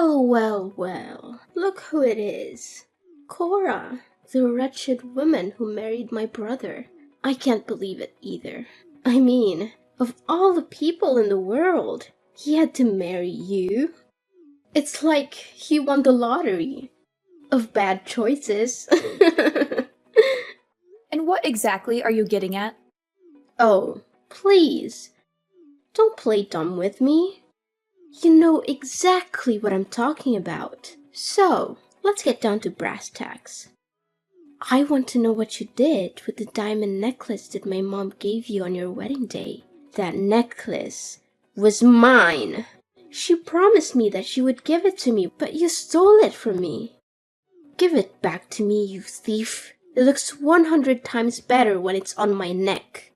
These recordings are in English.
Well, well, well, look who it is. Cora, the wretched woman who married my brother. I can't believe it either. I mean, of all the people in the world, he had to marry you. It's like he won the lottery of bad choices. And what exactly are you getting at? Oh, please, don't play dumb with me. You know exactly what I'm talking about. So, let's get down to brass tacks. I want to know what you did with the diamond necklace that my mom gave you on your wedding day. That necklace was mine. She promised me that she would give it to me, but you stole it from me. Give it back to me, you thief. It looks 100 times better when it's on my neck.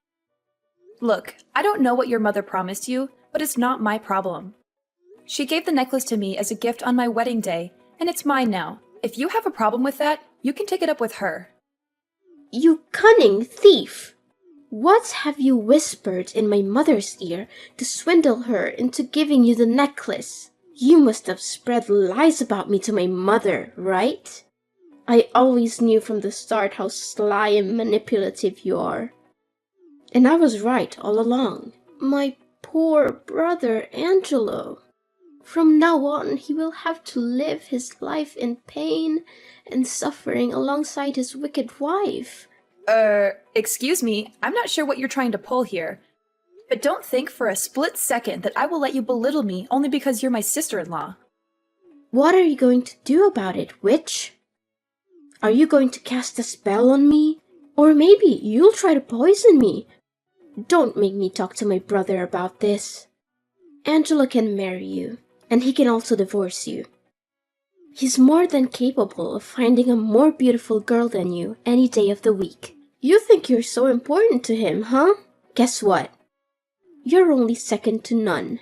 Look, I don't know what your mother promised you, but it's not my problem. She gave the necklace to me as a gift on my wedding day, and it's mine now. If you have a problem with that, you can take it up with her. You cunning thief! What have you whispered in my mother's ear to swindle her into giving you the necklace? You must have spread lies about me to my mother, right? I always knew from the start how sly and manipulative you are. And I was right all along. My poor brother Angelo. From now on, he will have to live his life in pain and suffering alongside his wicked wife. Excuse me, I'm not sure what you're trying to pull here. But don't think for a split second that I will let you belittle me only because you're my sister-in-law. What are you going to do about it, witch? Are you going to cast a spell on me? Or maybe you'll try to poison me? Don't make me talk to my brother about this. Angelo can marry you, and he can also divorce you. He's more than capable of finding a more beautiful girl than you any day of the week. You think you're so important to him, huh? Guess what? You're only second to none.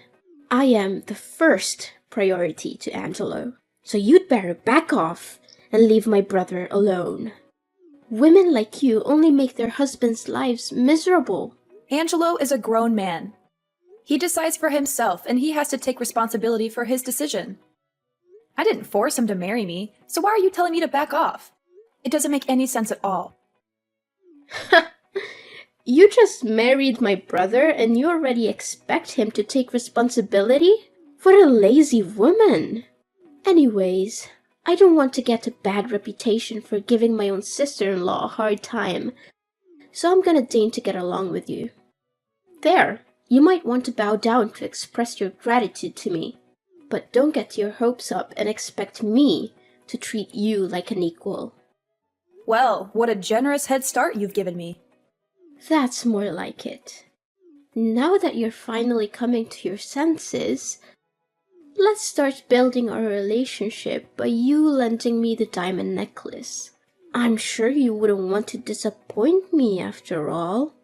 I am the first priority to Angelo, so you'd better back off and leave my brother alone. Women like you only make their husbands' lives miserable. Angelo is a grown man. He decides for himself, and he has to take responsibility for his decision. I didn't force him to marry me, so why are you telling me to back off? It doesn't make any sense at all. You just married my brother and you already expect him to take responsibility? What a lazy woman! Anyways, I don't want to get a bad reputation for giving my own sister-in-law a hard time, so I'm gonna deign to get along with you. There, you might want to bow down to express your gratitude to me, but don't get your hopes up and expect me to treat you like an equal. Well, what a generous head start you've given me. That's more like it. Now that you're finally coming to your senses, let's start building our relationship by you lending me the diamond necklace. I'm sure you wouldn't want to disappoint me after all.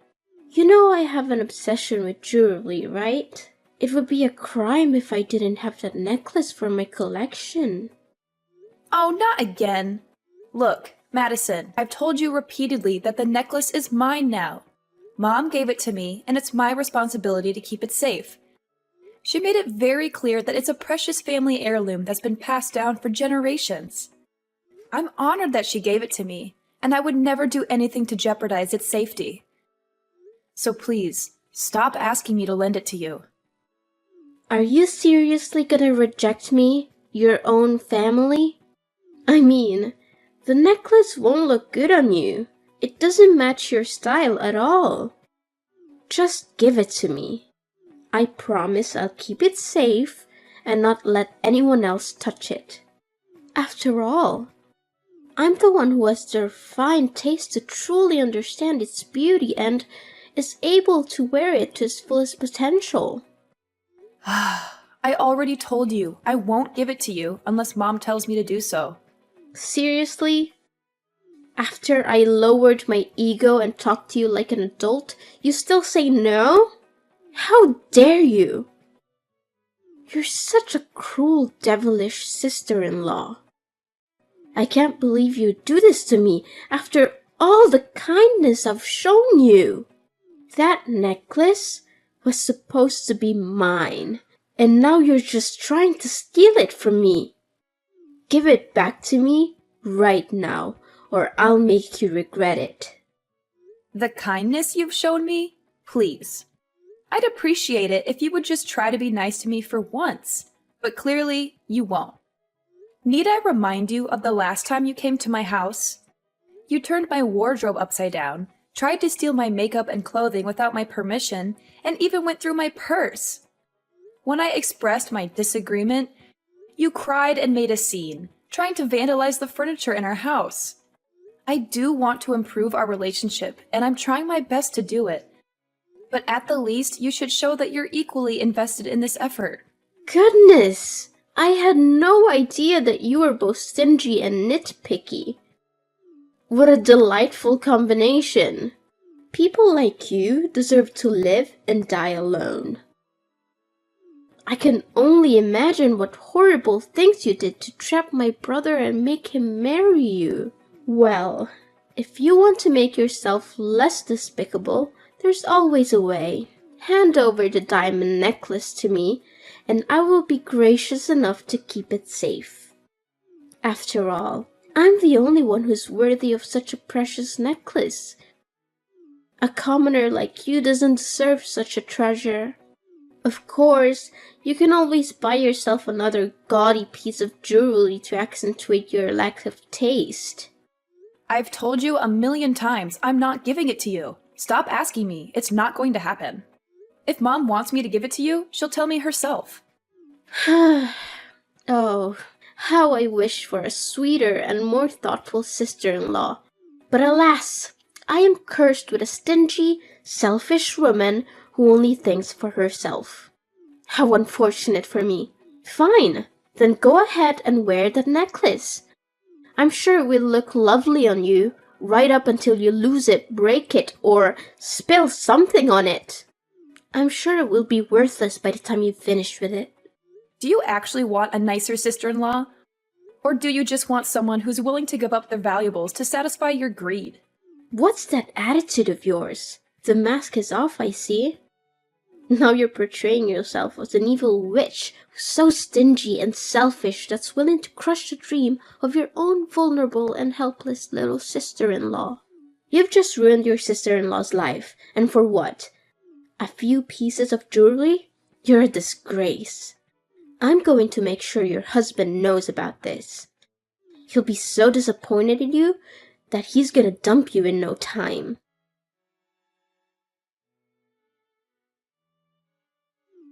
You know I have an obsession with jewelry, right? It would be a crime if I didn't have that necklace for my collection. Oh, not again. Look, Madison, I've told you repeatedly that the necklace is mine now. Mom gave it to me, and it's my responsibility to keep it safe. She made it very clear that it's a precious family heirloom that's been passed down for generations. I'm honored that she gave it to me, and I would never do anything to jeopardize its safety. So please, stop asking me to lend it to you. Are you seriously gonna reject me, your own family? I mean, the necklace won't look good on you. It doesn't match your style at all. Just give it to me. I promise I'll keep it safe and not let anyone else touch it. After all, I'm the one who has the refined taste to truly understand its beauty and is able to wear it to its fullest potential. I already told you I won't give it to you unless Mom tells me to do so. Seriously? After I lowered my ego and talked to you like an adult, you still say no? How dare you? You're such a cruel, devilish sister-in-law. I can't believe you'd do this to me after all the kindness I've shown you. That necklace was supposed to be mine, and now you're just trying to steal it from me. Give it back to me right now, or I'll make you regret it. The kindness you've shown me? Please. I'd appreciate it if you would just try to be nice to me for once, but clearly you won't. Need I remind you of the last time you came to my house? You turned my wardrobe upside down, tried to steal my makeup and clothing without my permission, and even went through my purse. When I expressed my disagreement, you cried and made a scene, trying to vandalize the furniture in our house. I do want to improve our relationship, and I'm trying my best to do it. But at the least, you should show that you're equally invested in this effort. Goodness! I had no idea that you were both stingy and nitpicky. What a delightful combination. People like you deserve to live and die alone. I can only imagine what horrible things you did to trap my brother and make him marry you. Well, if you want to make yourself less despicable, there's always a way. Hand over the diamond necklace to me, and I will be gracious enough to keep it safe. After all, I'm the only one who's worthy of such a precious necklace. A commoner like you doesn't deserve such a treasure. Of course, you can always buy yourself another gaudy piece of jewelry to accentuate your lack of taste. I've told you 1,000,000 times I'm not giving it to you. Stop asking me. It's not going to happen. If Mom wants me to give it to you, she'll tell me herself. Oh, how I wish for a sweeter and more thoughtful sister-in-law. But alas, I am cursed with a stingy, selfish woman who only thinks for herself. How unfortunate for me. Fine, then go ahead and wear that necklace. I'm sure it will look lovely on you, right up until you lose it, break it, or spill something on it. I'm sure it will be worthless by the time you've finished with it. Do you actually want a nicer sister-in-law? Or do you just want someone who's willing to give up their valuables to satisfy your greed? What's that attitude of yours? The mask is off, I see. Now you're portraying yourself as an evil witch who's so stingy and selfish that's willing to crush the dream of your own vulnerable and helpless little sister-in-law. You've just ruined your sister-in-law's life, and for what? A few pieces of jewelry? You're a disgrace. I'm going to make sure your husband knows about this. He'll be so disappointed in you that he's gonna dump you in no time.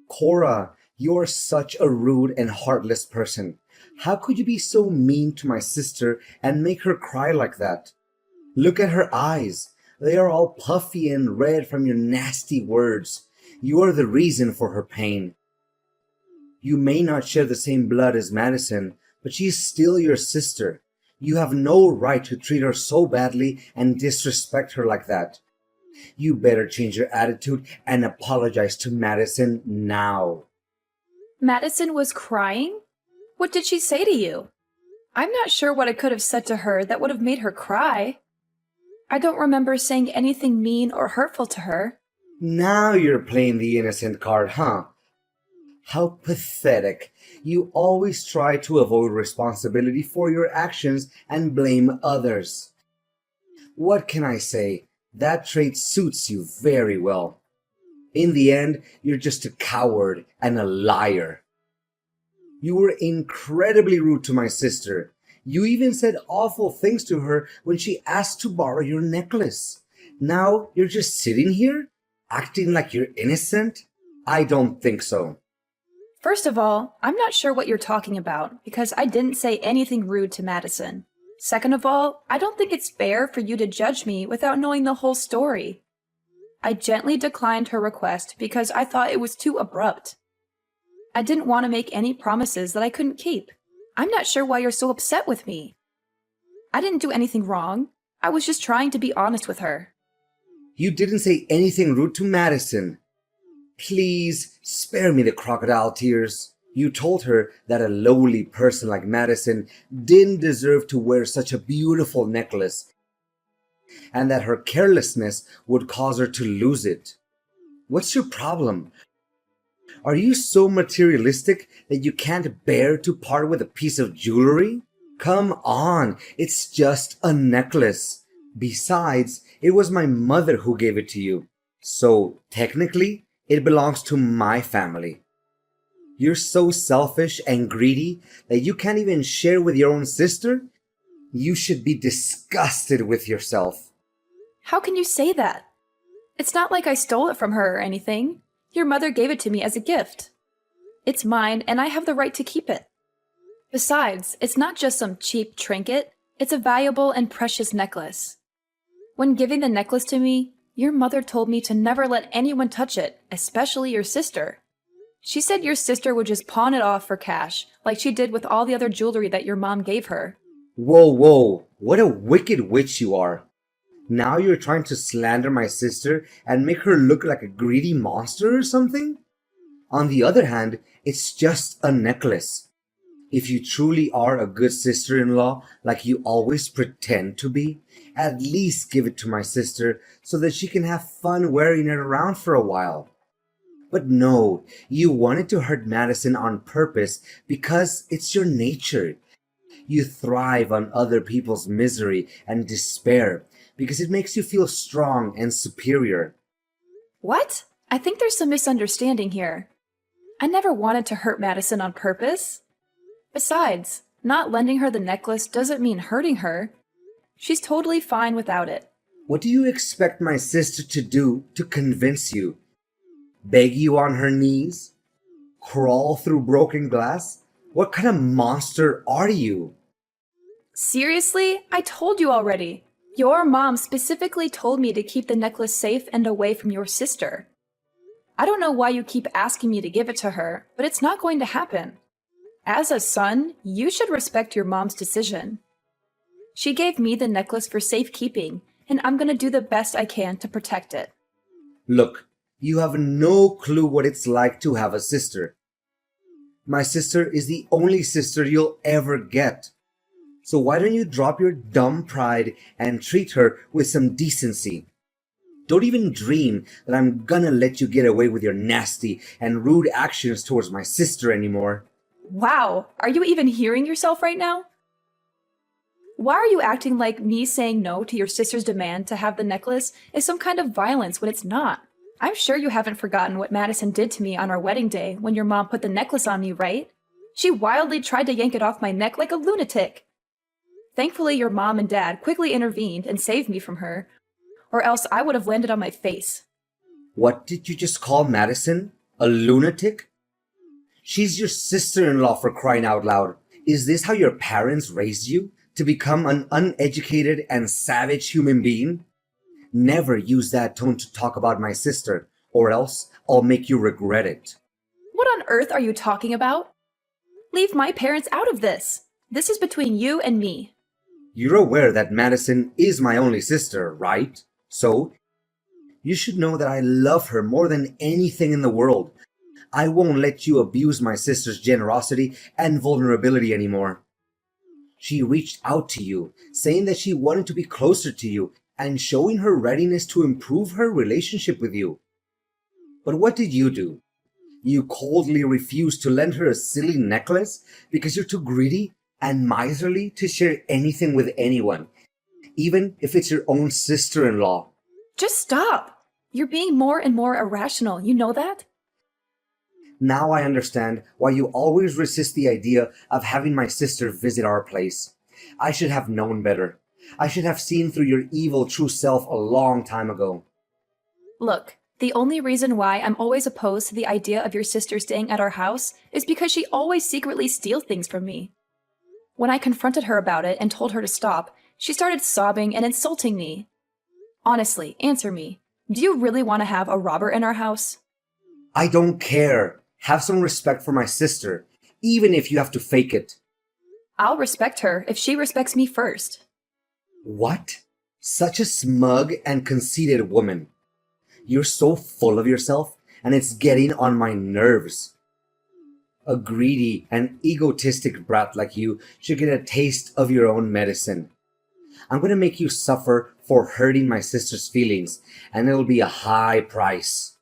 Cora, you're such a rude and heartless person. How could you be so mean to my sister and make her cry like that? Look at her eyes. They are all puffy and red from your nasty words. You are the reason for her pain. You may not share the same blood as Madison, but she's still your sister. You have no right to treat her so badly and disrespect her like that. You better change your attitude and apologize to Madison now. Madison was crying? What did she say to you? I'm not sure what I could have said to her that would have made her cry. I don't remember saying anything mean or hurtful to her. Now you're playing the innocent card, huh? How pathetic. You always try to avoid responsibility for your actions and blame others. What can I say? That trait suits you very well. In the end, you're just a coward and a liar. You were incredibly rude to my sister. You even said awful things to her when she asked to borrow your necklace. Now you're just sitting here, acting like you're innocent? I don't think so. First of all, I'm not sure what you're talking about because I didn't say anything rude to Madison. Second of all, I don't think it's fair for you to judge me without knowing the whole story. I gently declined her request because I thought it was too abrupt. I didn't want to make any promises that I couldn't keep. I'm not sure why you're so upset with me. I didn't do anything wrong. I was just trying to be honest with her. You didn't say anything rude to Madison. Please spare me the crocodile tears. You told her that a lowly person like Madison didn't deserve to wear such a beautiful necklace, and that her carelessness would cause her to lose it. What's your problem? Are you so materialistic that you can't bear to part with a piece of jewelry? Come on, it's just a necklace. Besides, it was my mother who gave it to you. So, technically, it belongs to my family. You're so selfish and greedy that you can't even share with your own sister? You should be disgusted with yourself. How can you say that? It's not like I stole it from her or anything. Your mother gave it to me as a gift. It's mine, and I have the right to keep it. Besides, it's not just some cheap trinket, it's a valuable and precious necklace. When giving the necklace to me, your mother told me to never let anyone touch it, especially your sister. She said your sister would just pawn it off for cash, like she did with all the other jewelry that your mom gave her. Whoa, whoa, what a wicked witch you are. Now you're trying to slander my sister and make her look like a greedy monster or something? On the other hand, it's just a necklace. If you truly are a good sister-in-law, like you always pretend to be, at least give it to my sister so that she can have fun wearing it around for a while. But no, you wanted to hurt Madison on purpose because it's your nature. You thrive on other people's misery and despair because it makes you feel strong and superior. What? I think there's some misunderstanding here. I never wanted to hurt Madison on purpose. Besides, not lending her the necklace doesn't mean hurting her. She's totally fine without it. What do you expect my sister to do to convince you? Beg you on her knees? Crawl through broken glass? What kind of monster are you? Seriously? I told you already. Your mom specifically told me to keep the necklace safe and away from your sister. I don't know why you keep asking me to give it to her, but it's not going to happen. As a son, you should respect your mom's decision. She gave me the necklace for safekeeping, and I'm going to do the best I can to protect it. Look, you have no clue what it's like to have a sister. My sister is the only sister you'll ever get. So why don't you drop your dumb pride and treat her with some decency? Don't even dream that I'm gonna let you get away with your nasty and rude actions towards my sister anymore. Wow, are you even hearing yourself right now? Why are you acting like me saying no to your sister's demand to have the necklace is some kind of violence when it's not? I'm sure you haven't forgotten what Madison did to me on our wedding day when your mom put the necklace on me, right? She wildly tried to yank it off my neck like a lunatic. Thankfully, your mom and dad quickly intervened and saved me from her, or else I would have landed on my face. What did you just call Madison? A lunatic? She's your sister-in-law, for crying out loud. Is this how your parents raised you? To become an uneducated and savage human being? Never use that tone to talk about my sister, or else I'll make you regret it. What on earth are you talking about? Leave my parents out of this. This is between you and me. You're aware that Madison is my only sister, right? So, you should know that I love her more than anything in the world. I won't let you abuse my sister's generosity and vulnerability anymore. She reached out to you, saying that she wanted to be closer to you and showing her readiness to improve her relationship with you. But what did you do? You coldly refused to lend her a silly necklace because you're too greedy and miserly to share anything with anyone, even if it's your own sister-in-law. Just stop! You're being more and more irrational, you know that? Now I understand why you always resist the idea of having my sister visit our place. I should have known better. I should have seen through your evil true self a long time ago. Look, the only reason why I'm always opposed to the idea of your sister staying at our house is because she always secretly steals things from me. When I confronted her about it and told her to stop, she started sobbing and insulting me. Honestly, answer me. Do you really want to have a robber in our house? I don't care. Have some respect for my sister, even if you have to fake it. I'll respect her if she respects me first. What? Such a smug and conceited woman. You're so full of yourself, and it's getting on my nerves. A greedy and egotistic brat like you should get a taste of your own medicine. I'm going to make you suffer for hurting my sister's feelings, and it'll be a high price.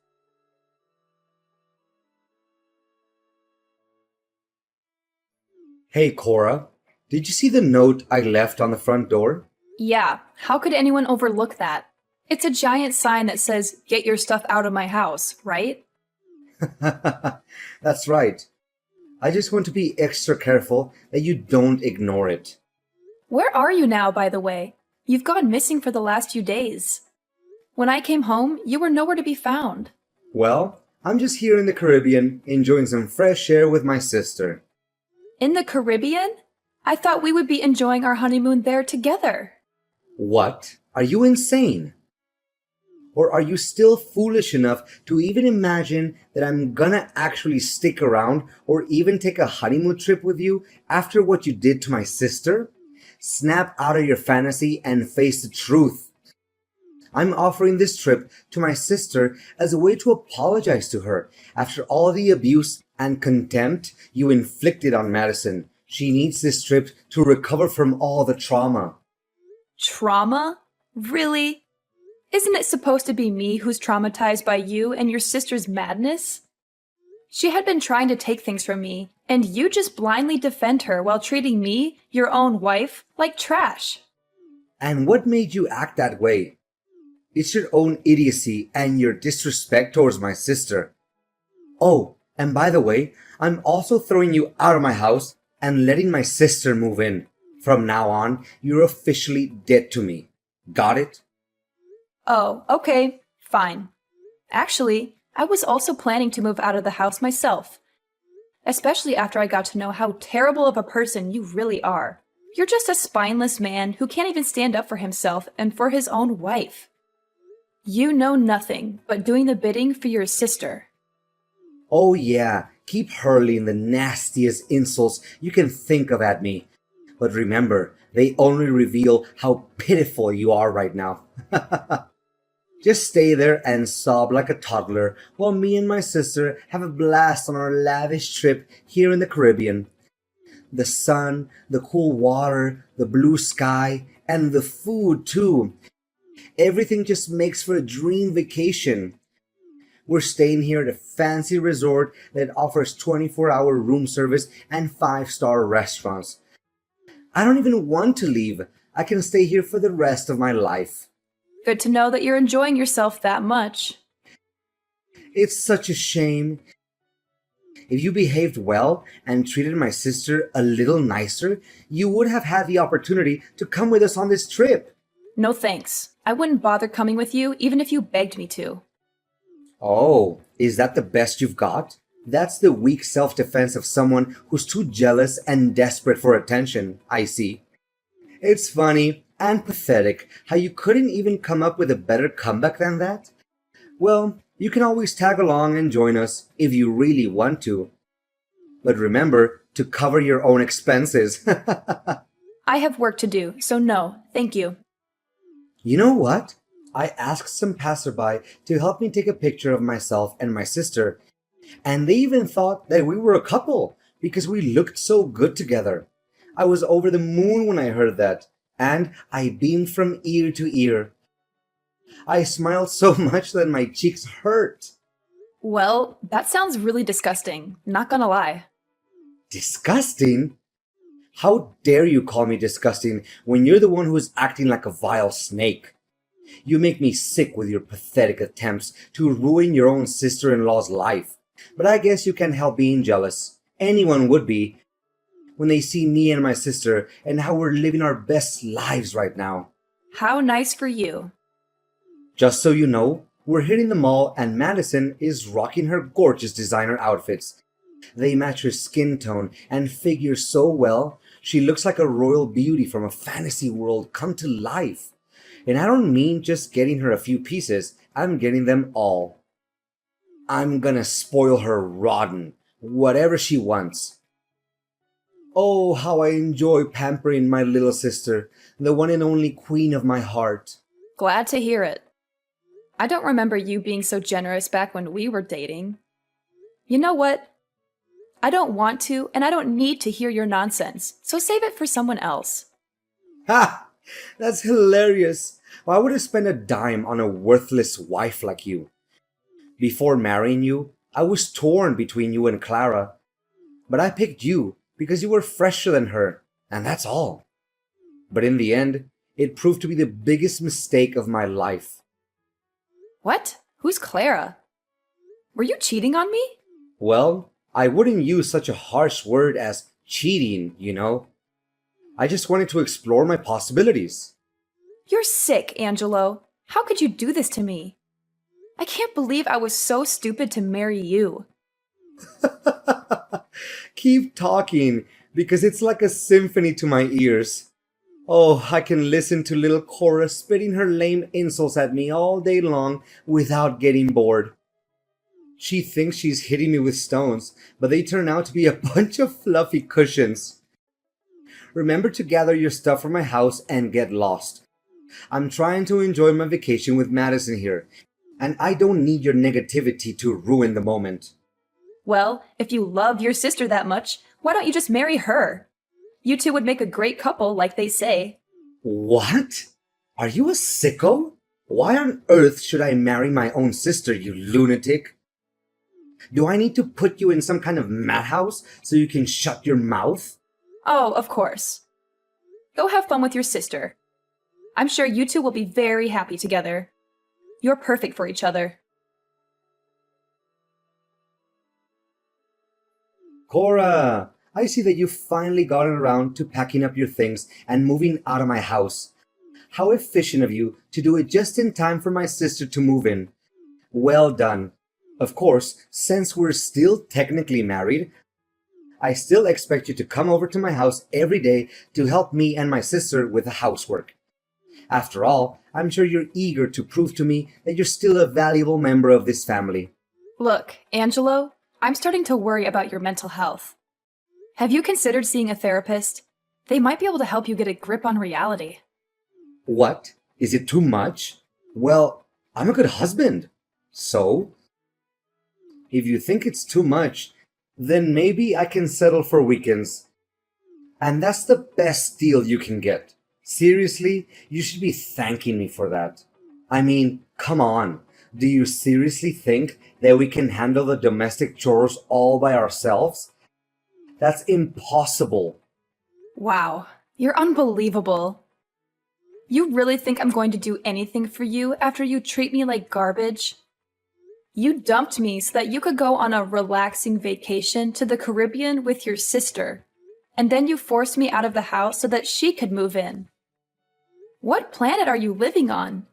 Hey, Cora, did you see the note I left on the front door? Yeah, how could anyone overlook that? It's a giant sign that says, "Get your stuff out of my house," right? That's right. I just want to be extra careful that you don't ignore it. Where are you now, by the way? You've gone missing for the last few days. When I came home, you were nowhere to be found. Well, I'm just here in the Caribbean enjoying some fresh air with my sister. In the Caribbean? I thought we would be enjoying our honeymoon there together. What? Are you insane? Or are you still foolish enough to even imagine that I'm gonna actually stick around or even take a honeymoon trip with you after what you did to my sister? Snap out of your fantasy and face the truth. I'm offering this trip to my sister as a way to apologize to her after all the abuse and contempt you inflicted on Madison. She needs this trip to recover from all the trauma. Trauma? Really? Isn't it supposed to be me who's traumatized by you and your sister's madness? She had been trying to take things from me, and you just blindly defend her while treating me, your own wife, like trash. And what made you act that way? It's your own idiocy and your disrespect towards my sister. Oh, and by the way, I'm also throwing you out of my house and letting my sister move in. From now on, you're officially dead to me. Got it? Oh, okay, fine. Actually, I was also planning to move out of the house myself. Especially after I got to know how terrible of a person you really are. You're just a spineless man who can't even stand up for himself and for his own wife. You know nothing but doing the bidding for your sister. Oh yeah, keep hurling the nastiest insults you can think of at me. But remember, they only reveal how pitiful you are right now. Just stay there and sob like a toddler while me and my sister have a blast on our lavish trip here in the Caribbean. The sun, the cool water, the blue sky, and the food too. Everything just makes for a dream vacation. We're staying here at a fancy resort that offers 24-hour room service and 5-star restaurants. I don't even want to leave. I can stay here for the rest of my life. Good to know that you're enjoying yourself that much. It's such a shame. If you behaved well and treated my sister a little nicer, you would have had the opportunity to come with us on this trip. No thanks. I wouldn't bother coming with you even if you begged me to. Oh, is that the best you've got? That's the weak self-defense of someone who's too jealous and desperate for attention, I see. It's funny and pathetic how you couldn't even come up with a better comeback than that. Well, you can always tag along and join us if you really want to. But remember to cover your own expenses. I have work to do, so no, thank you. You know what? I asked some passerby to help me take a picture of myself and my sister, and they even thought that we were a couple because we looked so good together. I was over the moon when I heard that, and I beamed from ear to ear. I smiled so much that my cheeks hurt. Well, that sounds really disgusting, not gonna lie. Disgusting? How dare you call me disgusting when you're the one who is acting like a vile snake? You make me sick with your pathetic attempts to ruin your own sister-in-law's life. But I guess you can't help being jealous. Anyone would be when they see me and my sister and how we're living our best lives right now. How nice for you. Just so you know, we're hitting the mall and Madison is rocking her gorgeous designer outfits. They match her skin tone and figure so well, she looks like a royal beauty from a fantasy world come to life. And I don't mean just getting her a few pieces, I'm getting them all. I'm gonna spoil her rotten, whatever she wants. Oh, how I enjoy pampering my little sister, the one and only queen of my heart. Glad to hear it. I don't remember you being so generous back when we were dating. You know what? I don't want to and I don't need to hear your nonsense, so save it for someone else. Ha! That's hilarious. Why would I spend a dime on a worthless wife like you? Before marrying you, I was torn between you and Clara. But I picked you because you were fresher than her, and that's all. But in the end, it proved to be the biggest mistake of my life. What? Who's Clara? Were you cheating on me? Well, I wouldn't use such a harsh word as cheating, you know. I just wanted to explore my possibilities. You're sick, Angelo. How could you do this to me? I can't believe I was so stupid to marry you. Keep talking, because it's like a symphony to my ears. Oh, I can listen to little Cora spitting her lame insults at me all day long without getting bored. She thinks she's hitting me with stones, but they turn out to be a bunch of fluffy cushions. Remember to gather your stuff from my house and get lost. I'm trying to enjoy my vacation with Madison here, and I don't need your negativity to ruin the moment. Well, if you love your sister that much, why don't you just marry her? You two would make a great couple, like they say. What? Are you a sicko? Why on earth should I marry my own sister, you lunatic? Do I need to put you in some kind of madhouse so you can shut your mouth? Oh, of course. Go have fun with your sister. I'm sure you two will be very happy together. You're perfect for each other. Cora, I see that you've finally gotten around to packing up your things and moving out of my house. How efficient of you to do it just in time for my sister to move in. Well done. Of course, since we're still technically married, I still expect you to come over to my house every day to help me and my sister with the housework. After all, I'm sure you're eager to prove to me that you're still a valuable member of this family. Look, Angelo, I'm starting to worry about your mental health. Have you considered seeing a therapist? They might be able to help you get a grip on reality. What? Is it too much? Well, I'm a good husband. So? If you think it's too much, then maybe I can settle for weekends. And that's the best deal you can get. Seriously, you should be thanking me for that. I mean, come on. Do you seriously think that we can handle the domestic chores all by ourselves? That's impossible. Wow, you're unbelievable. You really think I'm going to do anything for you after you treat me like garbage? You dumped me so that you could go on a relaxing vacation to the Caribbean with your sister, and then you forced me out of the house so that she could move in. What planet are you living on?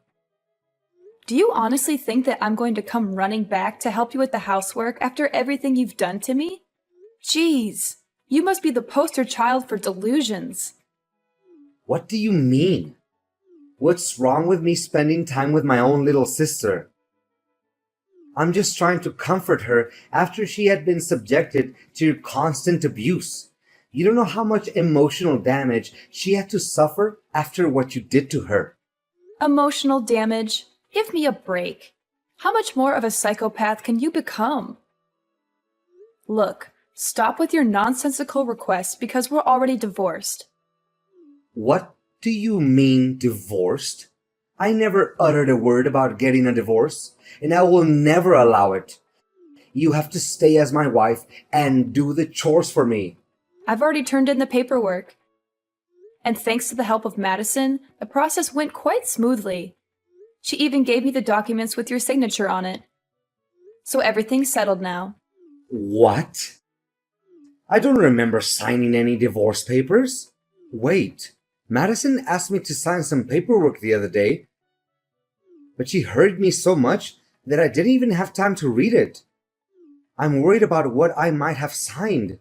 Do you honestly think that I'm going to come running back to help you with the housework after everything you've done to me? Jeez, you must be the poster child for delusions. What do you mean? What's wrong with me spending time with my own little sister? I'm just trying to comfort her after she had been subjected to your constant abuse. You don't know how much emotional damage she had to suffer after what you did to her. Emotional damage? Give me a break. How much more of a psychopath can you become? Look, stop with your nonsensical requests because we're already divorced. What do you mean divorced? I never uttered a word about getting a divorce, and I will never allow it. You have to stay as my wife and do the chores for me. I've already turned in the paperwork. And thanks to the help of Madison, the process went quite smoothly. She even gave me the documents with your signature on it. So everything's settled now. What? I don't remember signing any divorce papers. Wait, Madison asked me to sign some paperwork the other day, but she hurried me so much that I didn't even have time to read it. I'm worried about what I might have signed.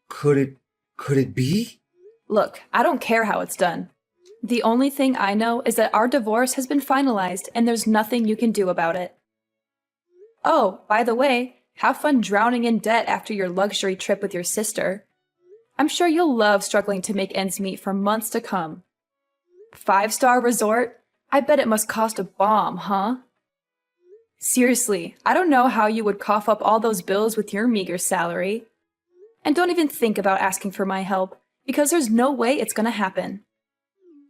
Could it be? Look, I don't care how it's done. The only thing I know is that our divorce has been finalized and there's nothing you can do about it. Oh, by the way, have fun drowning in debt after your luxury trip with your sister. I'm sure you'll love struggling to make ends meet for months to come. 5-star resort? I bet it must cost a bomb, huh? Seriously, I don't know how you would cough up all those bills with your meager salary. And don't even think about asking for my help, because there's no way it's gonna happen.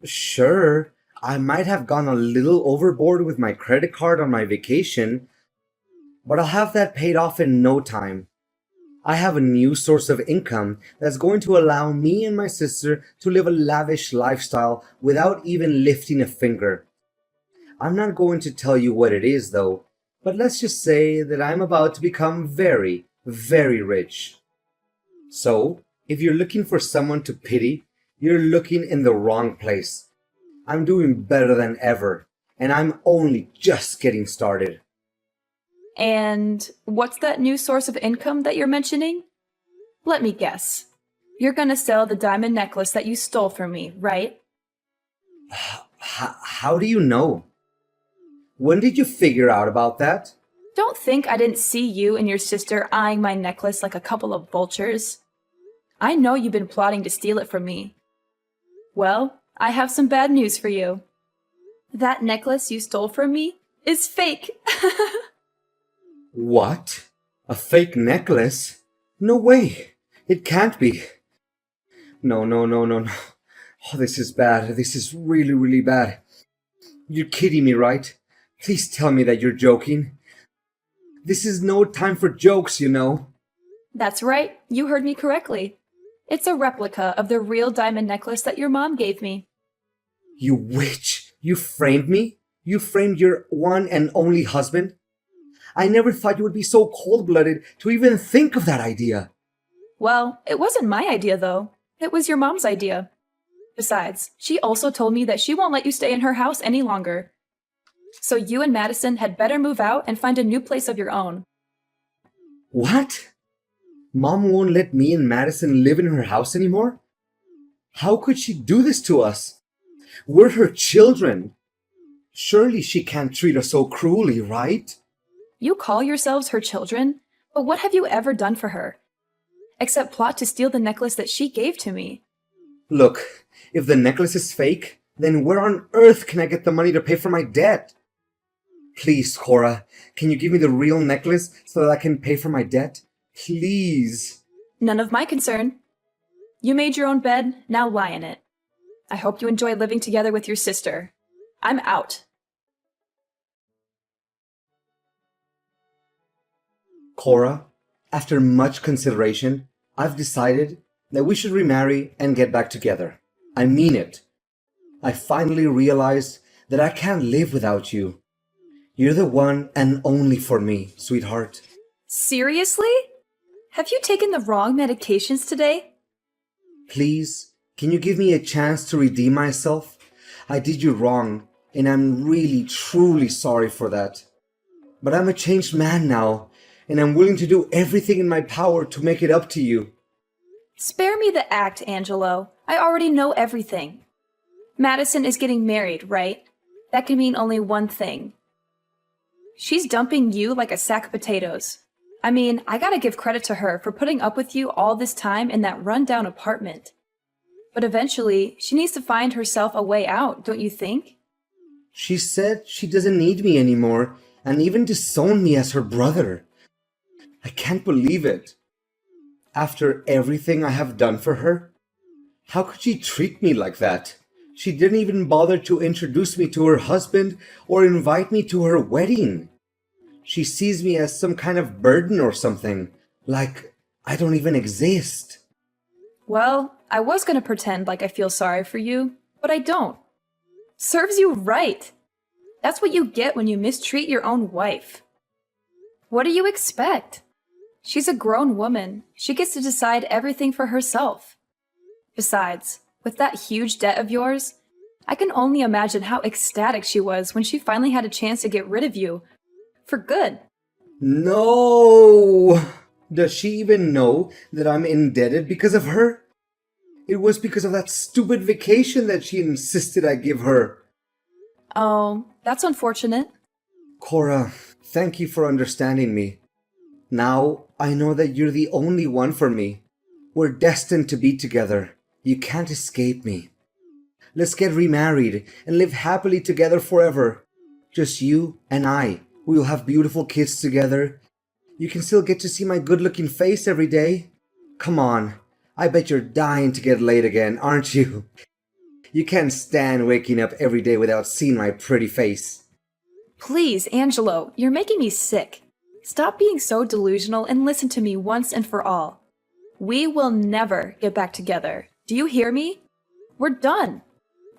Sure, I might have gone a little overboard with my credit card on my vacation, but I'll have that paid off in no time. I have a new source of income that's going to allow me and my sister to live a lavish lifestyle without even lifting a finger. I'm not going to tell you what it is, though, but let's just say that I'm about to become very, very rich. So, if you're looking for someone to pity, you're looking in the wrong place. I'm doing better than ever, and I'm only just getting started. And what's that new source of income that you're mentioning? Let me guess. You're gonna sell the diamond necklace that you stole from me, right? How do you know? When did you figure out about that? Don't think I didn't see you and your sister eyeing my necklace like a couple of vultures. I know you've been plotting to steal it from me. Well, I have some bad news for you. That necklace you stole from me is fake. What? A fake necklace? No way. It can't be. No. Oh, this is bad. This is really, really bad. You're kidding me, right? Please tell me that you're joking. This is no time for jokes, you know. That's right. You heard me correctly. It's a replica of the real diamond necklace that your mom gave me. You witch! You framed me? You framed your one and only husband? I never thought you would be so cold-blooded to even think of that idea. Well, it wasn't my idea, though. It was your mom's idea. Besides, she also told me that she won't let you stay in her house any longer. So you and Madison had better move out and find a new place of your own. What? Mom won't let me and Madison live in her house anymore? How could she do this to us? We're her children. Surely she can't treat us so cruelly, right? You call yourselves her children, but what have you ever done for her? Except plot to steal the necklace that she gave to me. Look, if the necklace is fake, then where on earth can I get the money to pay for my debt? Please, Cora, can you give me the real necklace so that I can pay for my debt? Please. None of my concern. You made your own bed, now lie in it. I hope you enjoy living together with your sister. I'm out. Cora, after much consideration, I've decided that we should remarry and get back together. I mean it. I finally realized that I can't live without you. You're the one and only for me, sweetheart. Seriously? Have you taken the wrong medications today? Please, can you give me a chance to redeem myself? I did you wrong, and I'm really, truly sorry for that. But I'm a changed man now, and I'm willing to do everything in my power to make it up to you. Spare me the act, Angelo. I already know everything. Madison is getting married, right? That can mean only one thing. She's dumping you like a sack of potatoes. I mean, I gotta give credit to her for putting up with you all this time in that rundown apartment. But eventually, she needs to find herself a way out, don't you think? She said she doesn't need me anymore, and even disowned me as her brother. I can't believe it. After everything I have done for her, how could she treat me like that? She didn't even bother to introduce me to her husband or invite me to her wedding. She sees me as some kind of burden or something, like I don't even exist. Well, I was gonna pretend like I feel sorry for you, but I don't. Serves you right. That's what you get when you mistreat your own wife. What do you expect? She's a grown woman. She gets to decide everything for herself. Besides, with that huge debt of yours, I can only imagine how ecstatic she was when she finally had a chance to get rid of you. For good. No! Does she even know that I'm indebted because of her? It was because of that stupid vacation that she insisted I give her. Oh, that's unfortunate. Cora, thank you for understanding me. Now I know that you're the only one for me. We're destined to be together. You can't escape me. Let's get remarried and live happily together forever. Just you and I. We'll have beautiful kids together. You can still get to see my good-looking face every day. Come on. I bet you're dying to get laid again, aren't you? You can't stand waking up every day without seeing my pretty face. Please, Angelo, you're making me sick. Stop being so delusional and listen to me once and for all. We will never get back together. Do you hear me? We're done.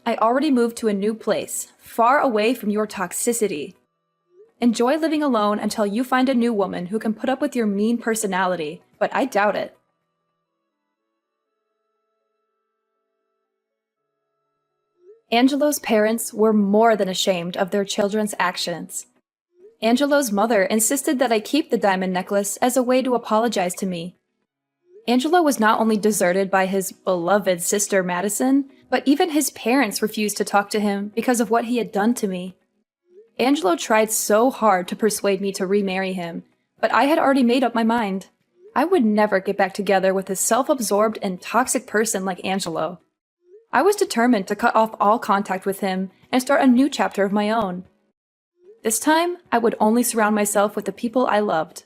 I already moved to a new place, far away from your toxicity. Enjoy living alone until you find a new woman who can put up with your mean personality, but I doubt it. Angelo's parents were more than ashamed of their children's actions. Angelo's mother insisted that I keep the diamond necklace as a way to apologize to me. Angelo was not only deserted by his beloved sister Madison, but even his parents refused to talk to him because of what he had done to me. Angelo tried so hard to persuade me to remarry him, but I had already made up my mind. I would never get back together with a self-absorbed and toxic person like Angelo. I was determined to cut off all contact with him and start a new chapter of my own. This time, I would only surround myself with the people I loved.